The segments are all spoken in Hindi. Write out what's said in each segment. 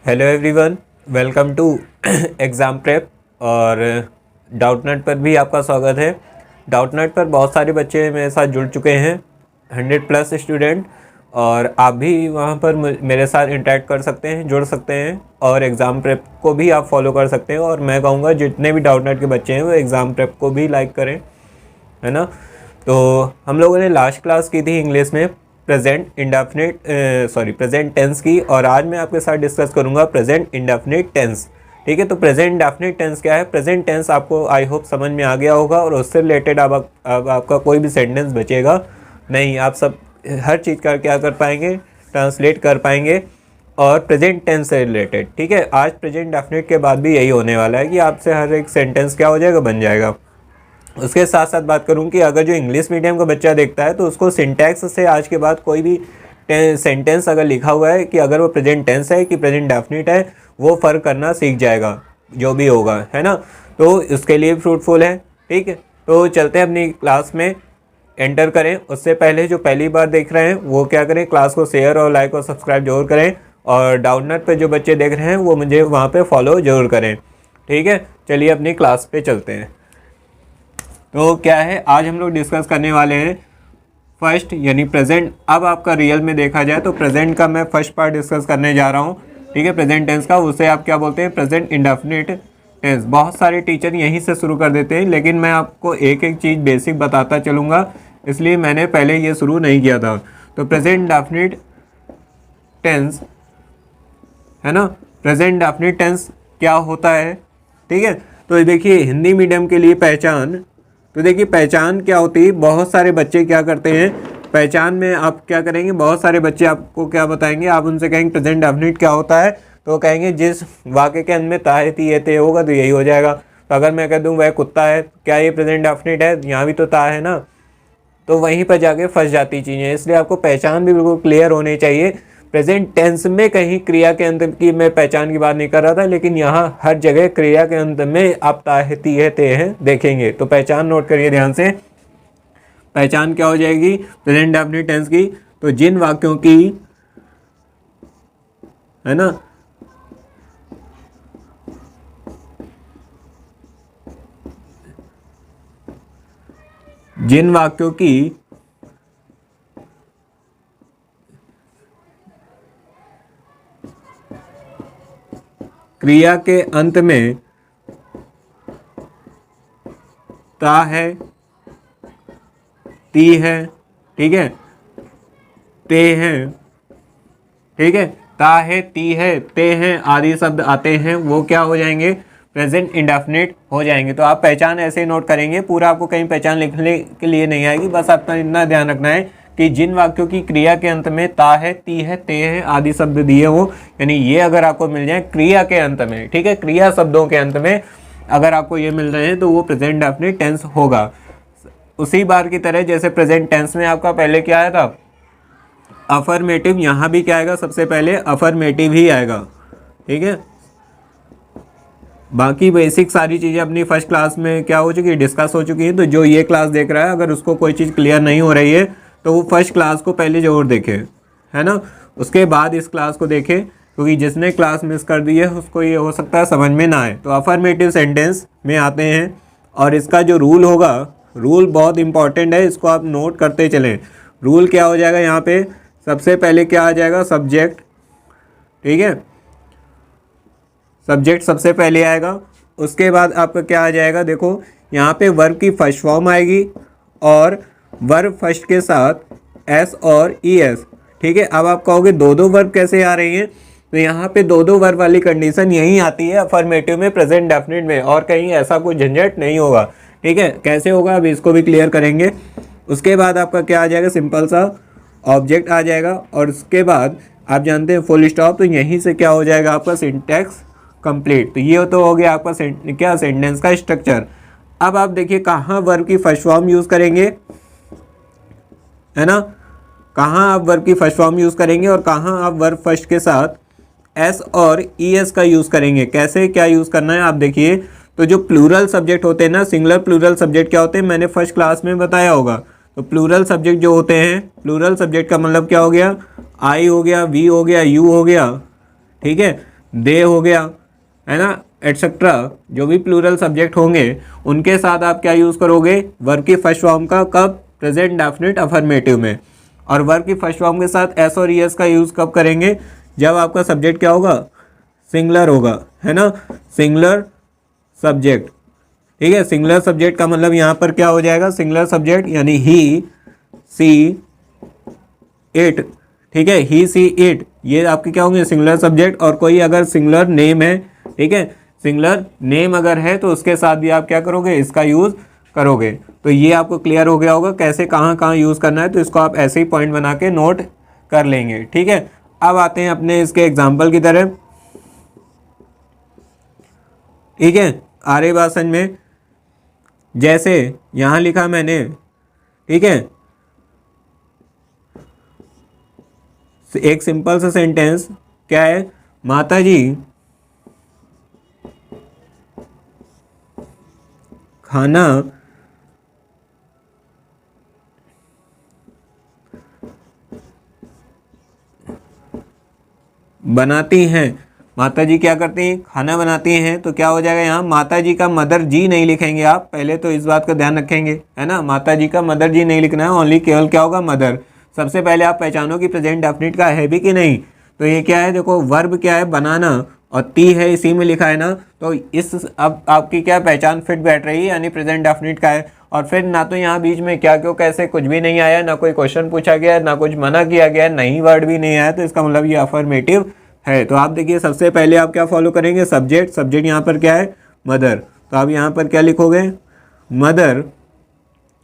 Hello everyone, welcome to exam prep. और डाउटनट पर भी आपका स्वागत है। डाउटनट पर बहुत सारे बच्चे मेरे साथ जुड़ चुके हैं, 100+ स्टूडेंट, और आप भी वहां पर मेरे साथ इंटरेक्ट कर सकते हैं, जुड़ सकते हैं और एग्ज़ाम प्रेप को भी आप फॉलो कर सकते हैं। और मैं कहूँगा जितने भी डाउटनट के बच्चे हैं वो एग्ज़ाम प्रेप को भी लाइक करें, है ना। तो हम लोगों ने लास्ट क्लास की थी इंग्लिश में प्रेजेंट टेंस की, और आज मैं आपके साथ डिस्कस करूंगा प्रेजेंट इंडेफिनिट टेंस। ठीक है, तो प्रेजेंट इंडेफिनिट टेंस क्या है? प्रेजेंट टेंस आपको आई होप समझ में आ गया होगा, और उससे रिलेटेड अब आपका कोई भी सेंटेंस बचेगा नहीं। आप सब हर चीज़ का क्या कर पाएंगे, ट्रांसलेट कर पाएंगे, और प्रेजेंट टेंस से रिलेटेड। ठीक है, आज प्रेजेंट इंडेफिनिट के बाद भी यही होने वाला है कि आपसे हर एक सेंटेंस क्या हो जाएगा, बन जाएगा। उसके साथ साथ बात करूं कि अगर जो इंग्लिश मीडियम का बच्चा देखता है तो उसको सिंटैक्स से आज के बाद कोई भी सेंटेंस अगर लिखा हुआ है कि अगर वो प्रेजेंट टेंस है कि प्रेजेंट डेफिनिट है, वो फ़र्क करना सीख जाएगा जो भी होगा, है ना। तो इसके लिए फ्रूटफुल है। ठीक है, तो चलते हैं अपनी क्लास में, एंटर करें। उससे पहले जो पहली बार देख रहे हैं वो क्या करें, क्लास को शेयर और लाइक और सब्सक्राइब जरूर करें, और डाउनलोड पे जो बच्चे देख रहे हैं वो मुझे वहाँ पे फॉलो जरूर करें। ठीक है, चलिए अपनी क्लास पे चलते हैं। तो क्या है, आज हम लोग डिस्कस करने वाले हैं फर्स्ट यानी प्रेजेंट। अब आपका रियल में देखा जाए तो प्रेजेंट का मैं फर्स्ट पार्ट डिस्कस करने जा रहा हूँ। ठीक है, प्रेजेंट टेंस का, उसे आप क्या बोलते हैं, प्रेजेंट इंडेफिनिट टेंस। बहुत सारे टीचर यहीं से शुरू कर देते हैं, लेकिन मैं आपको एक एक चीज़ बेसिक बताता चलूँगा, इसलिए मैंने पहले ये शुरू नहीं किया था। तो प्रेजेंट इंडेफिनिट टेंस, है ना, प्रेजेंट इंडेफिनिट टेंस क्या होता है। ठीक है, तो देखिए हिंदी मीडियम के लिए पहचान, तो देखिए पहचान क्या होती है। बहुत सारे बच्चे क्या करते हैं, पहचान में आप क्या करेंगे, बहुत सारे बच्चे आपको क्या बताएंगे, आप उनसे कहेंगे प्रेजेंट डेफिनिट क्या होता है, तो वो कहेंगे जिस वाक्य के अंत में ता है ती है ते होगा तो यही हो जाएगा। तो अगर मैं कह दूं वह कुत्ता है, क्या ये प्रेजेंट डेफिनिट है? यहाँ भी तो ता है ना, तो वहीं पर जाके फंस जाती चीज़ें। इसलिए आपको पहचान भी बिल्कुल क्लियर होनी चाहिए। प्रेजेंट टेंस में कहीं क्रिया के अंत की मैं पहचान की बात नहीं कर रहा था, लेकिन यहाँ हर जगह क्रिया के अंत में आप ता है ती है ते हैं देखेंगे। तो पहचान नोट करिए ध्यान से। पहचान क्या हो जाएगी प्रेजेंट डेफिनिट टेंस की? तो जिन वाक्यों की, है ना, जिन वाक्यों की क्रिया के अंत में ता है ती है, ठीक है, ते हैं, ठीक है, ता है ती है ते हैं आदि शब्द आते हैं, वो क्या हो जाएंगे, प्रेजेंट इंडेफिनिट हो जाएंगे। तो आप पहचान ऐसे ही नोट करेंगे, पूरा आपको कहीं पहचान लिखने के लिए नहीं आएगी, बस आपका इतना ध्यान रखना है कि जिन वाक्यों की क्रिया के अंत में ता है ती है ते हैं आदि शब्द दिए हो, यानी ये अगर आपको मिल जाए क्रिया के अंत में, ठीक है, क्रिया शब्दों के अंत में अगर आपको ये मिल रहे हैं तो वो प्रेजेंट इंडेफिनिट टेंस होगा। उसी बार की तरह जैसे प्रेजेंट टेंस में आपका पहले क्या आया था, अफर्मेटिव, यहाँ भी क्या आएगा, सबसे पहले अफर्मेटिव ही आएगा। ठीक है, बाकी बेसिक सारी चीज़ें अपनी फर्स्ट क्लास में क्या हो चुकी है, डिस्कस हो चुकी है। तो जो ये क्लास देख रहा है, अगर उसको कोई चीज़ क्लियर नहीं हो रही है तो वो फर्स्ट क्लास को पहले ज़रूर देखे, है ना, उसके बाद इस क्लास को देखे, क्योंकि जिसने क्लास मिस कर दी है उसको ये हो सकता है समझ में ना आए। तो अफर्मेटिव सेंटेंस में आते हैं, और इसका जो रूल होगा, रूल बहुत इंपॉर्टेंट है, इसको आप नोट करते चलें। रूल क्या हो जाएगा यहाँ पे, सबसे पहले क्या आ जाएगा, सब्जेक्ट। ठीक है, सब्जेक्ट सबसे पहले आएगा, उसके बाद आपका क्या आ जाएगा, देखो यहाँ पे वर्ब की फर्स्ट फॉर्म आएगी, और वर्ब फर्स्ट के साथ एस और ई एस। ठीक है, अब आप कहोगे दो दो वर्ब कैसे आ रही हैं, तो यहाँ पे दो दो वर्ब वाली कंडीशन यही आती है अफर्मेटिव में, प्रेजेंट डेफिनिट में, और कहीं ऐसा कोई झंझट नहीं होगा। ठीक है, कैसे होगा अब इसको भी क्लियर करेंगे। उसके बाद आपका क्या आ जाएगा, सिंपल सा ऑब्जेक्ट आ जाएगा, और उसके बाद आप जानते हैं फुल स्टॉप। तो यहीं से क्या हो जाएगा आपका सिंटैक्स कंप्लीट। तो ये तो हो गया आपका क्या, सेंटेंस का स्ट्रक्चर। अब आप देखिए कहाँ वर्ब की फर्स्ट फॉर्म यूज़ करेंगे, है ना, कहाँ आप वर्ब की फर्स्ट फॉर्म यूज़ करेंगे, और कहाँ आप वर्ब फर्स्ट के साथ एस और ई एस का यूज़ करेंगे। कैसे क्या यूज़ करना है आप देखिए। तो जो प्लूरल सब्जेक्ट होते हैं ना, सिंगुलर प्लूरल सब्जेक्ट क्या होते हैं, मैंने फर्स्ट क्लास में बताया होगा। तो प्लूरल सब्जेक्ट जो होते हैं, प्लूरल सब्जेक्ट का मतलब क्या हो गया, आई हो गया, वी हो गया, यू हो गया। ठीक है, दे हो गया, है ना, एटसेट्रा, जो भी प्लूरल सब्जेक्ट होंगे उनके साथ आप क्या यूज़ करोगे, वर्ब की फर्स्ट फॉर्म का, कब, प्रेजेंट डेफिनेट अफर्मेटिव में। और वर्ब की फर्स्ट फॉर्म के साथ एस और ईएस का यूज़ कब करेंगे, जब आपका सब्जेक्ट क्या होगा, सिंगुलर होगा, है ना, सिंगुलर सब्जेक्ट। ठीक है, सिंगुलर सब्जेक्ट का मतलब यहाँ पर क्या हो जाएगा, सिंगुलर सब्जेक्ट यानी ही, सी, इट। ठीक है, ही, सी, इट, ये आपके क्या होंगे, सिंगुलर सब्जेक्ट। और कोई अगर सिंगुलर नेम है, ठीक है, सिंगुलर नेम अगर है तो उसके साथ भी आप क्या करोगे, इसका यूज़ करोगे। तो ये आपको क्लियर हो गया होगा कैसे कहाँ कहाँ यूज़ करना है, तो इसको आप ऐसे ही पॉइंट बना के नोट कर लेंगे। ठीक है, अब आते हैं अपने इसके एग्जाम्पल की तरह। ठीक है, आ रही बात समझ में, जैसे यहाँ लिखा मैंने, ठीक है, एक सिंपल सा सेंटेंस क्या है, माता जी खाना बनाती हैं। माता जी क्या करती हैं, खाना बनाती हैं। तो क्या हो जाएगा यहाँ, माता जी का मदर जी नहीं लिखेंगे आप, पहले तो इस बात का ध्यान रखेंगे, है ना, माता जी का मदर जी नहीं लिखना है, ओनली केवल क्या होगा, मदर। सबसे पहले आप पहचानो कि प्रेजेंट डेफिनिट का है भी कि नहीं। तो ये क्या है, देखो वर्ब क्या है, बनाना, और ती है इसी में लिखा है ना, तो इस अब आपकी क्या पहचान फिट बैठ रही है, यानी प्रेजेंट डेफिनिट का है। और फिर ना तो यहाँ बीच में क्या क्यों कैसे कुछ भी नहीं आया, ना कोई क्वेश्चन पूछा गया, ना कुछ मना किया गया, नहीं वर्ड भी नहीं आया, तो इसका मतलब ये अफर्मेटिव है। तो आप देखिए सबसे पहले आप क्या फॉलो करेंगे, सब्जेक्ट, सब्जेक्ट यहाँ पर क्या है, मदर। तो आप यहाँ पर क्या लिखोगे, मदर।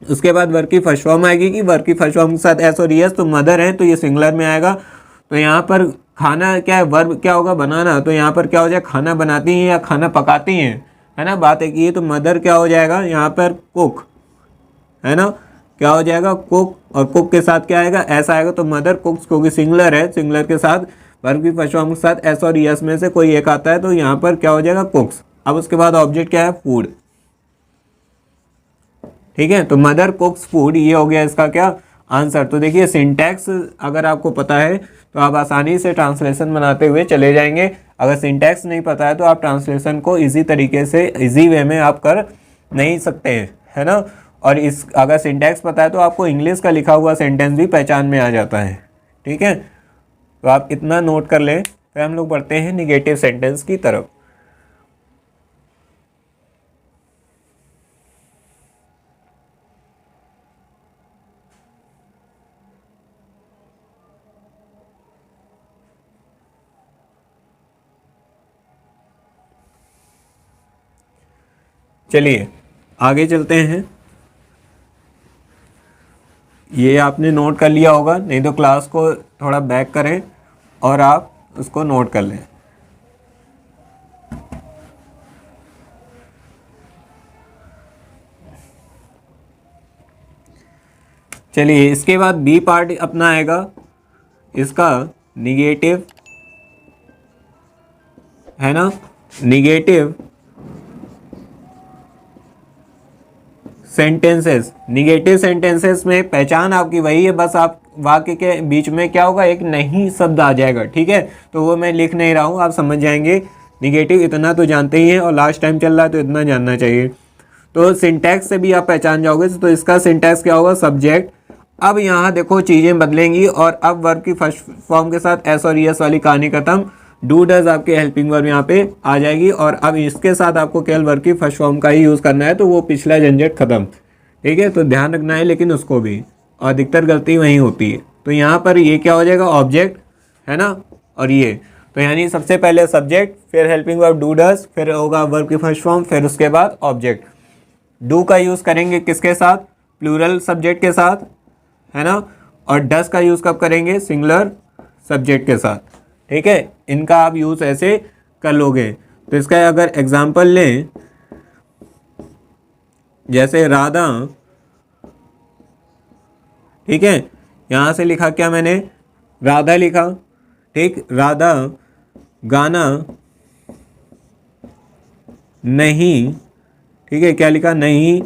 उसके बाद वर्ब की फर्स्ट फॉर्म आएगी, कि वर्ब की फर्स्ट फॉर्म के साथ एस और एस, तो मदर है तो ये सिंगुलर में आएगा। तो यहाँ पर खाना क्या है, वर्ब क्या होगा, बनाना, तो यहाँ पर क्या हो जाएगा, खाना बनाती हैं या खाना पकाती हैं, है ना, बात एक ये। तो मदर क्या हो जाएगा यहाँ पर, कुक, है ना, क्या हो जाएगा, कुक, और कुक के साथ क्या आएगा, ऐसा आएगा। तो मदर कुक्स, क्योंकि सिंगुलर है, सिंगुलर के साथ वर्ब की फर्स्ट फॉर्म के साथ एस और एस में से कोई एक आता है, तो यहाँ पर क्या हो जाएगा, कुक्स। अब उसके बाद ऑब्जेक्ट क्या है, फूड। ठीक है, तो मदर कुक्स फूड, ये हो गया इसका क्या आंसर। तो देखिए सिंटैक्स अगर आपको पता है तो आप आसानी से ट्रांसलेशन बनाते हुए चले जाएंगे। अगर सिंटैक्स नहीं पता है तो आप ट्रांसलेशन को इजी तरीके से, इजी वे में आप कर नहीं सकते हैं, है ना। और इस अगर सिंटैक्स पता है तो आपको इंग्लिश का लिखा हुआ सेंटेंस भी पहचान में आ जाता है। ठीक है, तो आप इतना नोट कर लें। फिर हम लोग बढ़ते हैं निगेटिव सेंटेंस की तरफ। चलिए आगे चलते हैं। ये आपने नोट कर लिया होगा, नहीं तो क्लास को थोड़ा बैक करें और आप उसको नोट कर लें। चलिए इसके बाद बी पार्ट अपना आएगा, इसका निगेटिव, है ना, निगेटिव सेंटेंसेस। निगेटिव सेंटेंसेस में पहचान आपकी वही है, बस आप वाक्य के बीच में क्या होगा, एक नहीं शब्द आ जाएगा। ठीक है, तो वो मैं लिख नहीं रहा हूँ, आप समझ जाएंगे। निगेटिव इतना तो जानते ही हैं, और लास्ट टाइम चल रहा है तो इतना जानना चाहिए। तो सिंटैक्स से भी आप पहचान जाओगे। तो इसका सिंटैक्स क्या होगा, सब्जेक्ट। अब यहाँ देखो चीज़ें बदलेंगी, और अब वर्ब की फर्स्ट फॉर्म के साथ एस और एस वाली कहानी खत्म। डू डज आपके हेल्पिंग वर्ब यहाँ पे आ जाएगी, और अब इसके साथ आपको केवल वर्ब की फर्स्ट फॉर्म का ही यूज़ करना है, तो वो पिछला झंझट खत्म। ठीक है, तो ध्यान रखना है लेकिन उसको भी, और अधिकतर गलती वहीं होती है। तो यहाँ पर ये क्या हो जाएगा, ऑब्जेक्ट, है ना, और ये तो यानी सबसे पहले सब्जेक्ट, फिर हेल्पिंग वर्ब डू डज, फिर होगा वर्ब की फर्स्ट फॉर्म, फिर उसके बाद ऑब्जेक्ट। डू का यूज़ करेंगे किसके साथ, प्लूरल सब्जेक्ट के साथ, है ना, और डज का यूज़ कब करेंगे, सिंगुलर सब्जेक्ट के साथ। ठीक है, इनका आप यूज़ ऐसे कर लोगे। तो इसका अगर एग्जाम्पल लें, जैसे राधा, ठीक है, यहाँ से लिखा क्या मैंने, राधा लिखा। ठीक, राधा गाना नहीं, ठीक है, क्या लिखा, नहीं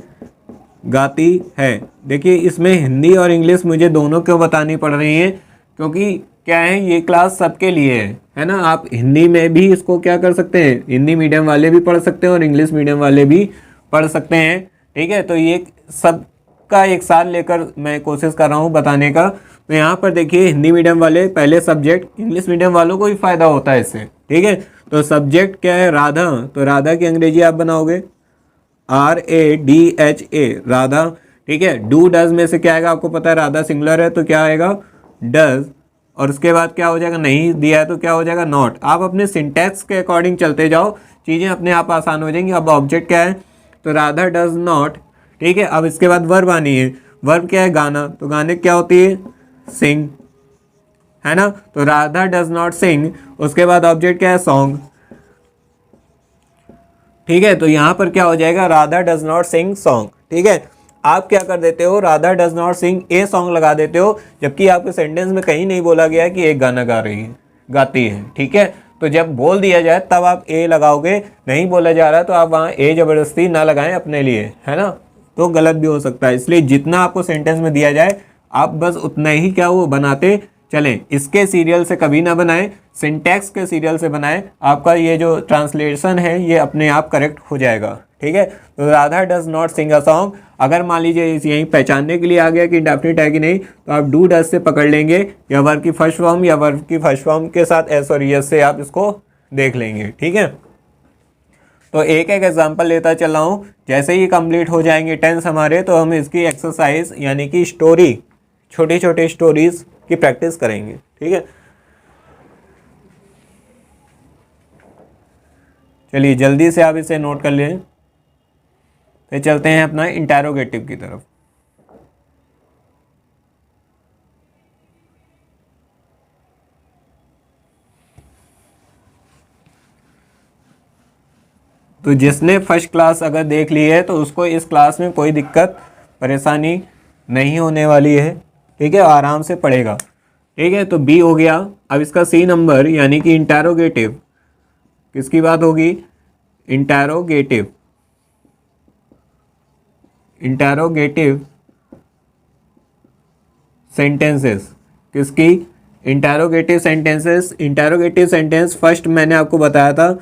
गाती है। देखिए इसमें हिंदी और इंग्लिश मुझे दोनों क्यों बतानी पड़ रही है, क्योंकि क्या है, ये क्लास सबके लिए है ना। आप हिंदी में भी इसको क्या कर सकते हैं, हिंदी मीडियम वाले भी पढ़ सकते हैं और इंग्लिश मीडियम वाले भी पढ़ सकते हैं, ठीक है। तो ये सबका एक साथ लेकर मैं कोशिश कर रहा हूँ बताने का। तो यहाँ पर देखिए हिंदी मीडियम वाले पहले सब्जेक्ट, इंग्लिश मीडियम वालों को भी फ़ायदा होता है इससे, ठीक है। तो सब्जेक्ट क्या है, राधा, तो राधा की अंग्रेजी आप बनाओगे RADHA, राधा, ठीक है। डू डज में से क्या आएगा, आपको पता है राधा सिंगुलर है तो क्या आएगा, डज, और उसके बाद क्या हो जाएगा, नहीं दिया है तो क्या हो जाएगा, नॉट। आप अपने सिंटैक्स के अकॉर्डिंग चलते जाओ, चीज़ें अपने आप आसान हो जाएंगी। अब ऑब्जेक्ट क्या है, तो राधा डज नॉट, ठीक है। अब इसके बाद वर्ब आनी है, वर्ब क्या है, गाना, तो गाने क्या होती है, सिंग, है ना। तो राधा डज नॉट सिंग, उसके बाद ऑब्जेक्ट क्या है, सॉन्ग, ठीक है। तो यहाँ पर क्या हो जाएगा, Radha does not sing song, ठीक है। आप क्या कर देते हो, Radha does not sing a song लगा देते हो, जबकि आपके सेंटेंस में कहीं नहीं बोला गया है कि एक गाना गा रही है, गाती है, ठीक है। तो जब बोल दिया जाए तब आप ए लगाओगे, नहीं बोला जा रहा तो आप वहाँ ए ज़बरदस्ती ना लगाएं अपने लिए, है ना, तो गलत भी हो सकता है। इसलिए जितना आपको सेंटेंस में दिया जाए आप बस उतना ही क्या वो बनाते चलें। इसके सीरियल से कभी ना बनाएं, सिंटैक्स के सीरियल से बनाएं, आपका ये जो ट्रांसलेशन है ये अपने आप करेक्ट हो जाएगा, ठीक है। तो Radha does not sing a song, अगर मान लीजिए यहीं पहचानने के लिए आ गया कि इंडेफिनिट है कि नहीं, तो आप डू डज से पकड़ लेंगे, या वर्ब की फर्स्ट फॉर्म या वर्ब की फर्स्ट फॉर्म के साथ एस और यस से आप इसको देख लेंगे, ठीक है। तो एक एक एग्जांपल लेता चल रहा हूँ, जैसे ही कंप्लीट हो जाएंगे टेंस हमारे तो हम इसकी एक्सरसाइज यानी कि स्टोरी, छोटी छोटी स्टोरीज की प्रैक्टिस करेंगे, ठीक है। चलिए जल्दी से आप इसे नोट कर लें, फिर चलते हैं अपना इंटरोगेटिव की तरफ। तो जिसने फर्स्ट क्लास अगर देख ली है तो उसको इस क्लास में कोई दिक्कत परेशानी नहीं होने वाली है, ठीक है, आराम से पढ़ेगा, ठीक है। तो बी हो गया। अब इसका सी नंबर यानी कि इंटरोगेटिव, किसकी बात होगी, इंटरोगेटिव, इंटरोगेटिव सेंटेंसेस, किसकी, interrogative sentences. Interrogative sentence first मैंने आपको बताया था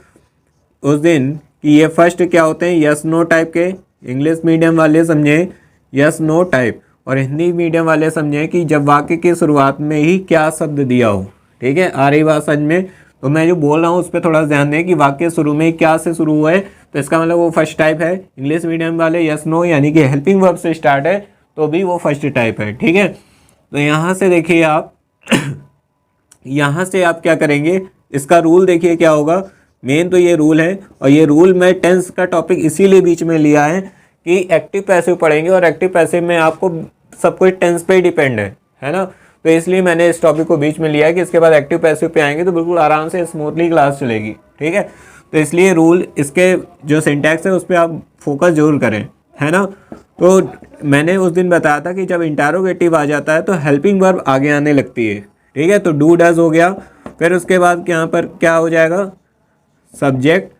उस दिन कि ये फर्स्ट क्या होते हैं, यस नो टाइप के। इंग्लिश मीडियम वाले समझे यस नो टाइप, और हिंदी मीडियम वाले समझें कि जब वाक्य की शुरुआत में ही क्या शब्द दिया हो, ठीक है। आ रही बात समझ में, तो मैं जो बोल रहा हूँ उस पर थोड़ा ध्यान दें कि वाक्य शुरू में ही क्या से शुरू हुआ है, तो इसका मतलब वो फर्स्ट टाइप है। इंग्लिश मीडियम वाले यस नो यानी कि हेल्पिंग वर्ब से स्टार्ट है तो भी वो फर्स्ट टाइप है, ठीक है। तो यहाँ से देखिए आप यहाँ से आप क्या करेंगे, इसका रूल देखिए क्या होगा। मेन तो ये रूल है, और ये रूल मैं टेंस का टॉपिक इसीलिए बीच में लिया है कि एक्टिव पैसिव पढ़ेंगे, और एक्टिव पैसिव में आपको सब कुछ टेंस पे ही डिपेंड है ना। तो इसलिए मैंने इस टॉपिक को बीच में लिया है कि इसके बाद एक्टिव पैसिव पे आएंगे तो बिल्कुल आराम से स्मूथली क्लास चलेगी, ठीक है। तो इसलिए रूल, इसके जो सिंटैक्स है उस पर आप फोकस जरूर करें, है ना। तो मैंने उस दिन बताया था कि जब इंटरोगेटिव आ जाता है तो हेल्पिंग वर्ब आगे आने लगती है, ठीक है। तो डू डज हो गया, फिर उसके बाद यहाँ पर क्या हो जाएगा, सब्जेक्ट,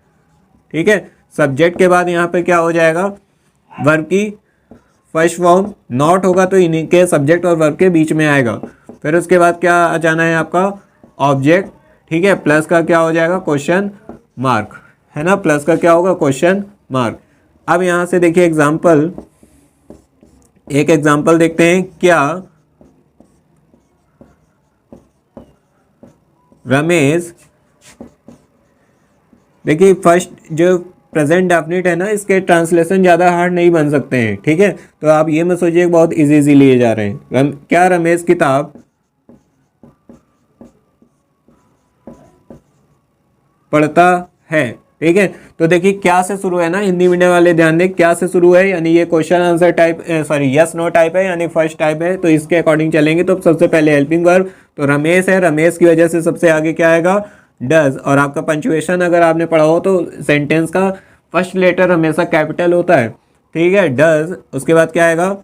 ठीक है। सब्जेक्ट के बाद यहाँ पे क्या हो जाएगा, वर्ब की फर्स्ट फॉर्म, नॉट होगा तो इन्हीं के सब्जेक्ट और वर्ब के बीच में आएगा। फिर उसके बाद क्या आ जाना है आपका, ऑब्जेक्ट, ठीक है, प्लस का क्या हो जाएगा, क्वेश्चन मार्क, है ना, प्लस का क्या होगा, क्वेश्चन मार्क। अब यहाँ से देखिए एग्जाम्पल, एक एग्जाम्पल देखते हैं। क्या रमेश, देखिए फर्स्ट जो प्रेजेंट डेफिनिट है ना, इसके ट्रांसलेशन ज़्यादा हार्ड नहीं बन सकते हैं, ठीक है। तो आप ये मत सोचिए बहुत इजी लिए जा रहे हैं। क्या रमेश किताब पढ़ता है, ठीक है। तो देखिए क्या से शुरू है ना, हिंदी मीडियम वाले ध्यान दें, क्या से शुरू है, यानी ये question answer type, sorry yes no type है, यानी फर्स्ट टाइप है, तो इसके अकॉर्डिंग चलेंगे। तो सबसे पहले हेल्पिंग वर्ब, तो रमेश है, रमेश की वजह से सबसे आगे क्या आएगा, डज। और आपका पंचुएशन अगर आपने पढ़ा हो तो सेंटेंस का फर्स्ट लेटर हमेशा कैपिटल होता है, ठीक है, डज। उसके बाद क्या आएगा,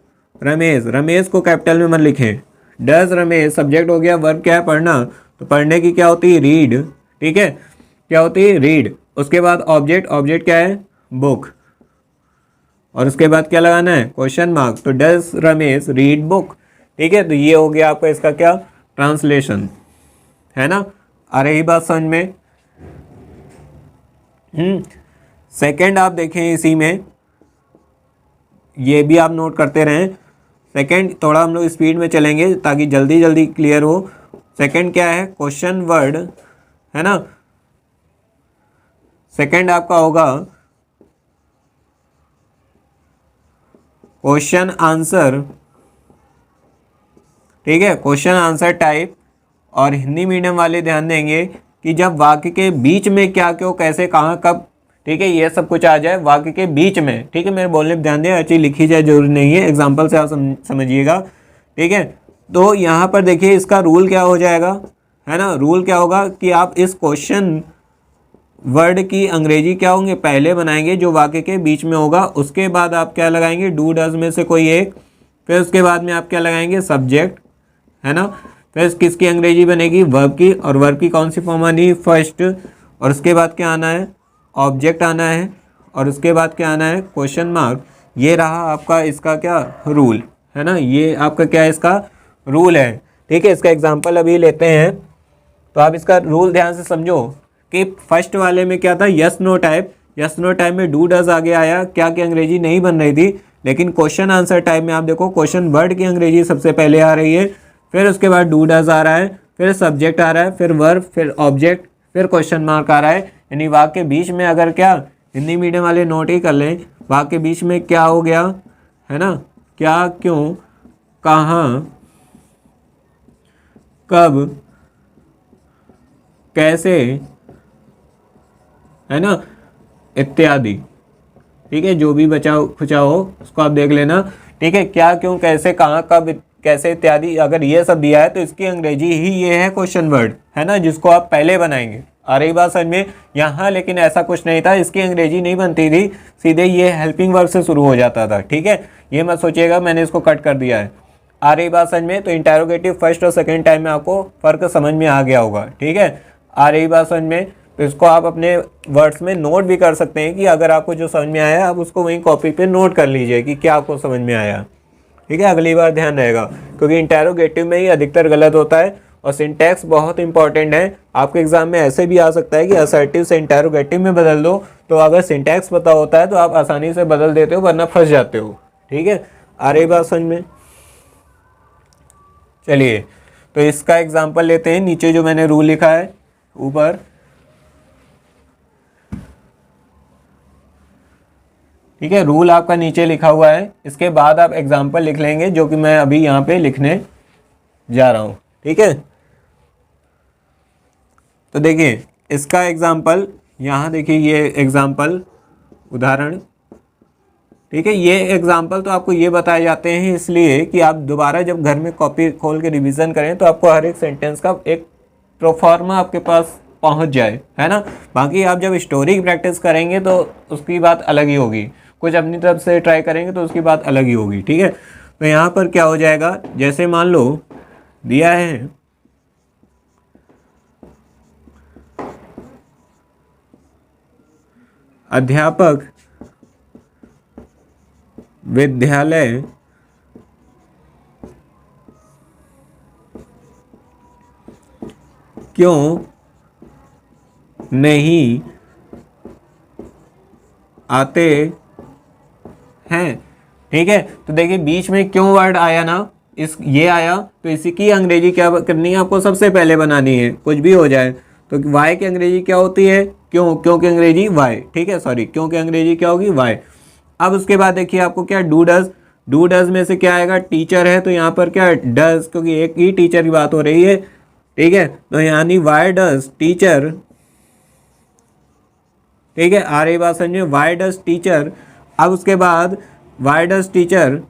रमेश, रमेश को कैपिटल में मत लिखें, डज रमेश। सब्जेक्ट हो गया, वर्ब क्या है, पढ़ना, तो पढ़ने की क्या होती है, रीड, ठीक है, क्या होती है, रीड। उसके बाद ऑब्जेक्ट, ऑब्जेक्ट क्या है, बुक, और उसके बाद क्या लगाना है, क्वेश्चन मार्क। तो डज रमेश रीड बुक, ठीक है। तो ये हो गया आपका इसका क्या, ट्रांसलेशन, है ना। आ रही बात समझ में। सेकंड आप देखें इसी में, ये भी आप नोट करते रहें। सेकंड थोड़ा हम लोग स्पीड में चलेंगे ताकि जल्दी जल्दी क्लियर हो। सेकंड क्या है, क्वेश्चन वर्ड, है ना। सेकंड आपका होगा क्वेश्चन आंसर, ठीक है, क्वेश्चन आंसर टाइप। और हिंदी मीडियम वाले ध्यान देंगे कि जब वाक्य के बीच में क्या क्यों कैसे कहाँ कब, ठीक है, ये सब कुछ आ जाए वाक्य के बीच में, ठीक है। मेरे बोलने पर ध्यान दें, हर चीज़ लिखी जाए जरूरी नहीं है, एग्जाम्पल से आप समझिएगा, ठीक है। तो यहाँ पर देखिए इसका रूल क्या हो जाएगा, है ना। रूल क्या होगा कि आप इस क्वेश्चन वर्ड की अंग्रेजी क्या होंगे, पहले बनाएंगे जो वाक्य के बीच में होगा, उसके बाद आप क्या लगाएंगे, डू डज में से कोई एक, फिर उसके बाद में आप क्या लगाएंगे, सब्जेक्ट, है ना। फिर किसकी अंग्रेजी बनेगी, वर्ब की, और वर्ब की कौन सी फॉर्म आनी, फर्स्ट, और उसके बाद क्या आना है, ऑब्जेक्ट आना है, और उसके बाद क्या आना है, क्वेश्चन मार्क। ये रहा आपका इसका क्या रूल, है ना। ये आपका क्या है, इसका रूल है, ठीक है। इसका एग्जांपल अभी लेते हैं, तो आप इसका रूल ध्यान से समझो कि फर्स्ट वाले में क्या था, yes no type. Yes no type में डू डज आगे आया, क्या की अंग्रेजी नहीं बन रही थी। लेकिन क्वेश्चन आंसर टाइप में आप देखो क्वेश्चन वर्ड की अंग्रेजी सबसे पहले आ रही है, फिर उसके बाद डू डज आ रहा है, फिर सब्जेक्ट आ रहा है, फिर वर्ब, फिर ऑब्जेक्ट, फिर क्वेश्चन मार्क आ रहा है। यानी वाक्य के बीच में अगर क्या, हिंदी मीडियम वाले नोट ही कर लें, वाक्य के बीच में क्या हो गया, है ना, क्या क्यों कहाँ कब कैसे, है ना, इत्यादि, ठीक है। जो भी बचा खुचा हो उसको आप देख लेना, ठीक है। क्या क्यों कैसे कहाँ कब कैसे इत्यादि, अगर ये सब दिया है तो इसकी अंग्रेजी ही ये है क्वेश्चन वर्ड, है ना, जिसको आप पहले बनाएंगे। आ रही बात समझ में। यहाँ लेकिन ऐसा कुछ नहीं था, इसकी अंग्रेजी नहीं बनती थी, सीधे ये हेल्पिंग वर्ब से शुरू हो जाता था, ठीक है। ये मत सोचिएगा मैंने इसको कट कर दिया है। आ रही बात समझ में। तो इंटेरोगेटिव फर्स्ट और सेकेंड टाइम में आपको फ़र्क समझ में आ गया होगा, ठीक है। आ रही बात समझ में। तो इसको आप अपने वर्ड्स में नोट भी कर सकते हैं कि अगर आपको जो समझ में आया आप उसको वहीं कॉपी पे नोट कर लीजिए कि क्या आपको समझ में आया, ठीक है। अगली बार ध्यान रहेगा, क्योंकि इंटेरोगेटिव में ही अधिकतर गलत होता है। और सिंटैक्स बहुत इंपॉर्टेंट है, आपके एग्जाम में ऐसे भी आ सकता है कि असर्टिव से इंटेरोगेटिव में बदल दो, तो अगर सिंटैक्स पता होता है तो आप आसानी से बदल देते हो, वरना फंस जाते हो, ठीक है। आ रही बात समझ में। चलिए तो इसका एग्जाम्पल लेते हैं, नीचे जो मैंने रूल लिखा है ऊपर, ठीक है। रूल आपका नीचे लिखा हुआ है, इसके बाद आप एग्जाम्पल लिख लेंगे जो कि मैं अभी यहाँ पे लिखने जा रहा हूँ, ठीक है। तो देखिए इसका एग्जाम्पल, यहाँ देखिए ये एग्जाम्पल उदाहरण, ठीक है। ये एग्जाम्पल तो आपको ये बताए जाते हैं इसलिए कि आप दोबारा जब घर में कॉपी खोल के रिवीजन करें तो आपको हर एक सेंटेंस का एक प्रोफार्मा आपके पास पहुंच जाए, है ना। बाकी आप जब स्टोरी की प्रैक्टिस करेंगे तो उसकी बात अलग ही होगी, कुछ अपनी तरफ से ट्राई करेंगे तो उसकी बात अलग ही होगी, ठीक है। तो यहाँ पर क्या हो जाएगा, जैसे मान लो दिया है अध्यापक विद्यालय क्यों नहीं आते हैं, ठीक है। तो देखिए बीच में क्यों वर्ड आया ना, इस ये आया, तो इसी की अंग्रेजी क्या करनी है आपको, सबसे पहले बनानी है, कुछ भी हो जाए। तो वाई की अंग्रेजी क्या होती है, क्यों, क्यों की अंग्रेजी वाई, ठीक है, सॉरी, क्यों की अंग्रेजी क्या होगी, वाई। अब उसके बाद देखिए आपको क्या, डू डज, डू डज में से क्या आएगा, टीचर है तो यहाँ पर क्या डज, क्योंकि एक ही टीचर की बात हो रही है, ठीक है। तो यानी वाई डज टीचर, ठीक है। आ रही बात समझिए, वाई डज टीचर। अब उसके बाद वाई डज टीचर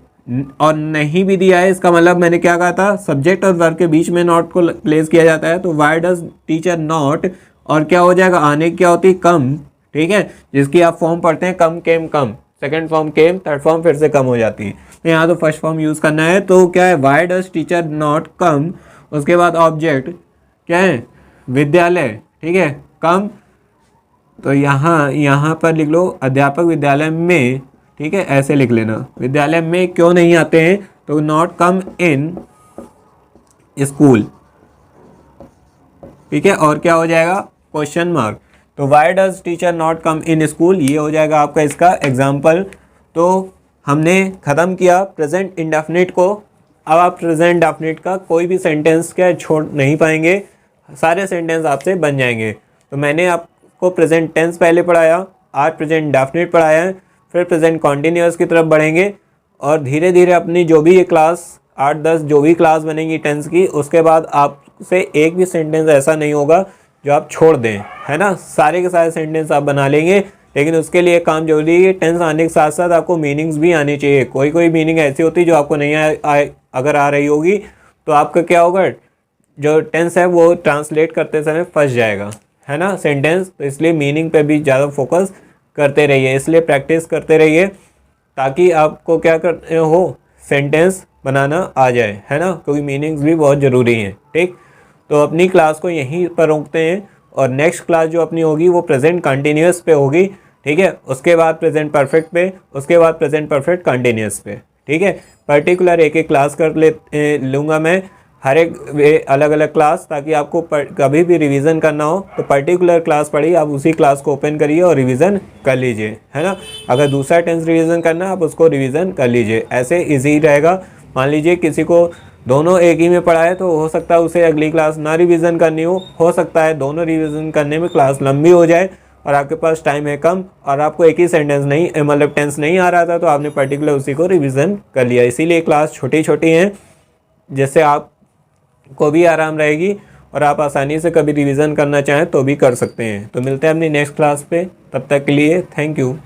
और नहीं भी दिया है, इसका मतलब मैंने क्या कहा था, सब्जेक्ट और वर्ब के बीच में नॉट को प्लेस किया जाता है। तो वाई डज टीचर नॉट, और क्या हो जाएगा, आने की क्या होती है, कम, ठीक है, जिसकी आप फॉर्म पढ़ते हैं कम केम कम, सेकंड फॉर्म केम, थर्ड फॉर्म फिर से कम हो जाती है। तो यहाँ तो फर्स्ट फॉर्म यूज़ करना है। तो क्या है, why does teacher not come, उसके बाद ऑब्जेक्ट क्या है, विद्यालय, ठीक है, कम। तो यहाँ पर लिख लो अध्यापक विद्यालय में, ठीक है, ऐसे लिख लेना, विद्यालय में क्यों नहीं आते हैं, तो नॉट कम इन स्कूल, ठीक है, और क्या हो जाएगा, क्वेश्चन मार्क। तो why does teacher not come in school, ये हो जाएगा आपका इसका एग्जाम्पल। तो हमने ख़त्म किया प्रेजेंट इंडेफिनिट को। अब आप प्रेजेंट इंडेफिनिट का कोई भी सेंटेंस क्या छोड़ नहीं पाएंगे, सारे सेंटेंस आपसे बन जाएंगे। तो मैंने आपको प्रेजेंट टेंस पहले पढ़ाया, आज प्रेजेंट इंडेफिनिट पढ़ाया है, फिर प्रेजेंट कॉन्टिन्यूअस की तरफ बढ़ेंगे और धीरे धीरे अपनी जो भी ये क्लास 8-10 जो भी क्लास बनेंगी टेंस की, उसके बाद आपसे एक भी सेंटेंस ऐसा नहीं होगा जो आप छोड़ दें, है ना। सारे के सारे सेंटेंस आप बना लेंगे, लेकिन उसके लिए काम जरूरी है। टेंस आने के साथ साथ आपको मीनिंग्स भी आनी चाहिए। कोई कोई मीनिंग ऐसी होती है जो आपको नहीं अगर आ रही होगी तो आपका क्या होगा, जो टेंस है वो ट्रांसलेट करते समय फंस जाएगा, है ना सेंटेंस। तो इसलिए मीनिंग पे भी ज़्यादा फोकस करते रहिए, इसलिए प्रैक्टिस करते रहिए ताकि आपको क्या करते हो, सेंटेंस बनाना आ जाए, है ना, क्योंकि मीनिंग्स भी बहुत ज़रूरी हैं। ठीक, तो अपनी क्लास को यहीं पर रोकते हैं और नेक्स्ट क्लास जो अपनी होगी वो प्रेजेंट कंटिन्यूअस पे होगी। ठीक है, उसके बाद प्रेजेंट परफेक्ट पे, उसके बाद प्रेजेंट परफेक्ट कंटिन्यूअस पे। ठीक है, पर्टिकुलर एक एक क्लास लूँगा मैं, हर एक अलग अलग क्लास, ताकि आपको कभी भी रिवीजन करना हो तो पर्टिकुलर क्लास पढ़ी, आप उसी क्लास को ओपन करिए और रिवीजन कर लीजिए, है ना। अगर दूसरा टेंस रिवीजन करना है आप उसको रिवीजन कर लीजिए, ऐसे इजी रहेगा। मान लीजिए किसी को दोनों एक ही में पढ़ा है तो हो सकता है उसे अगली क्लास ना रिवीजन करनी हो सकता है दोनों रिवीजन करने में क्लास लंबी हो जाए और आपके पास टाइम है कम और आपको एक ही सेंटेंस नहीं, मतलब टेंस नहीं आ रहा था, तो आपने पर्टिकुलर उसी को रिवीजन कर लिया। इसीलिए क्लास छोटी छोटी हैं, जिससे आपको भी आराम रहेगी और आप आसानी से कभी रिवीजन करना चाहें तो भी कर सकते हैं। तो मिलते हैं अपनी नेक्स्ट क्लास पे, तब तक के लिए थैंक यू।